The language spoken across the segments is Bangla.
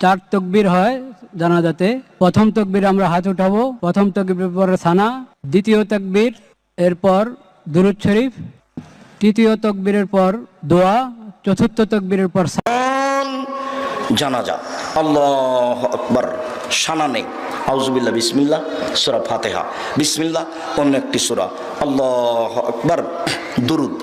চার তকবীর হয় জানাজাতে। প্রথম তকবীর আমরা হাত উঠাবো, প্রথম তকবীর পরে সানা, দ্বিতীয় তকবীর এরপর দুরূদ শরীফ, তৃতীয় তকবীরের পর দোয়া, চতুর্থ তকবীরের পর জানাজা। আল্লাহু আকবার, সানা নেই। আউযুবিল্লাহ, বিসমিল্লাহ, সূরা ফাতিহা, বিসমিল্লাহ, অন্য একটি সূরা, আল্লাহু আকবার, দুরুদ,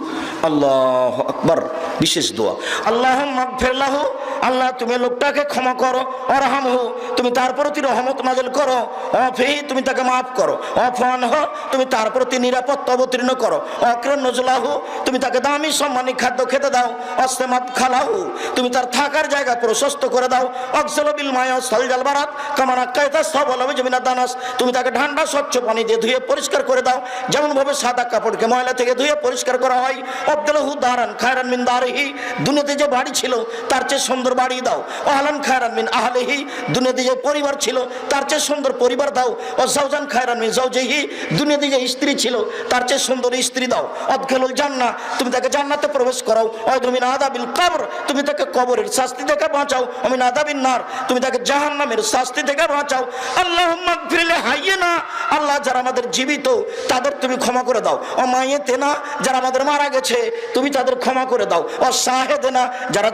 আল্লাহু আকবার, বিশেষ দোয়া। আল্লাহুম্মা গফির লাহু, আল্লাহ তুমি লোকটাকে ক্ষমা করো, ওয়ারহামহু তুমি তার প্রতি রহমত নাযিল করো, ওয়াফিহি তুমি তাকে মাফ করো, ওয়াফানহু তুমি তার প্রতি নিরাপত্তা অবতীর্ণ করো, ওয়াকরিম নুজুলাহু তুমি তাকে দামি সম্মানী খাদ্য খেতে দাও, ওয়াসমাত খালাহু তুমি তার থাকার জায়গা প্রশস্ত করে দাও, ওয়াগসিলু বিল মা'i ওয়াসসালজাল বারাদ কামা নাক্কাইতা সাওবাল মিনাদ দানাস তুমি তাকে ঠান্ডা স্বচ্ছ পানি দিয়ে ধুয়ে পরিষ্কার করে দাও, যেমন ভাবে সাদা কাপড়কে ময়লা থেকে ধুয়ে পরিষ্কার করা হয়। আবদুল্লাহু দারান খায়রান মিন দারিহি দুনিয়াতে যে বাড়ি ছিল তার চেয়ে সুন্দর বাড়ি দাও, আহলান খায়রান মিন আহলিহি দুনিয়াতে যে পরিবার ছিল তার চেয়ে সুন্দর পরিবার দাও, ও যাওজান খায়রান মিন যাওজিহি দুনিয়াতে যে স্ত্রী ছিল তার চেয়ে সুন্দর স্ত্রী দাও, আদখিলুল জান্নাহ তুমি তাকে জান্নাতে প্রবেশ করাও, ওয়াদমিন আযাবিল কবর তুমি তাকে কবরের শাস্তি থেকে বাঁচাও, আমিন আযাবিন নার তুমি তাকে জাহান্নামের শাস্তি থেকে বাঁচাও। আল্লাহুম্মা গফির লিহাইয়িনা আল্লাহ যারা আমাদের জীবিত তাদের তুমি ক্ষমা করে দাও, ও মাইয়িতিনা যারা আমাদের মারা গেছে তুমি তাদের ক্ষমা করে দাও, ও শাহেদেনা যারা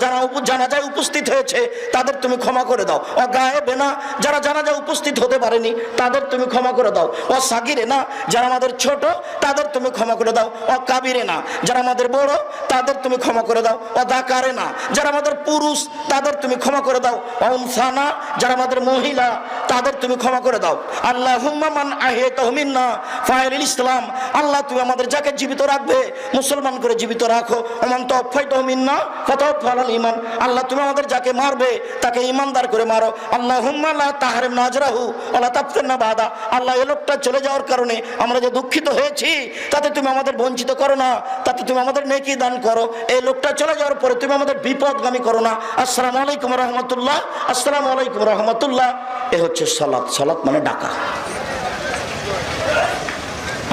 জানাজায় উপস্থিত হয়েছে তাদের তুমি ক্ষমা করে দাও, ও গায়েবেনা যারা জানাজায় উপস্থিত হতে পারেনি তাদের তুমি ক্ষমা করে দাও, ও সাগিরেনা যারা আমাদের ছোট তাদের তুমি ক্ষমা করে দাও, ও কাবিরেনা যারা আমাদের বড় তাদের তুমি ক্ষমা করে দাও, ও দাকারেনা যারা আমাদের পুরুষ তাদের তুমি ক্ষমা করে দাও, ও উনসানা যারা আমাদের মহিলা তাদের তুমি ক্ষমা করে দাও। আল্লাহুম্মা মান আহইতাহু মিন্না ফাইলিল ইসলাম আল্লাহ তুমি আমাদের যাকে জীবিত রাখবে মুসলমান করে জীবিত রাখো, ওমান তাওফাইতাহু মিন্না ফাতাওফা আলাল ঈমান আল্লাহ তুমি আমাদের যাকে মারবে তাকে ঈমানদার করে মারো। আল্লাহুম্মা লা তাহরিমনা আজরাহু ওয়া লা তাফতিনা বাদা আল্লাহ এই লোকটা চলে যাওয়ার কারণে আমরা যে দুঃখিত হয়েছি তাতে তুমি আমাদের বঞ্চিত করো না, তাতে তুমি আমাদের নেকি দান করো, এই লোকটা চলে যাওয়ার পরে তুমি আমাদের বিপদগামী করো না। আসসালামু আলাইকুম ওয়া রাহমাতুল্লাহ, আসসালামু আলাইকুম ওয়া রাহমাতুল্লাহ। এ হচ্ছে সালাত। সালাত মানে ডাকা।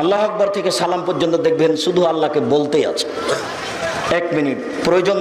আল্লাহু আকবার থেকে সালাম পর্যন্ত দেখবেন শুধু আল্লাহকে বলতেই আছে। 1 মিনিট প্রয়োজন।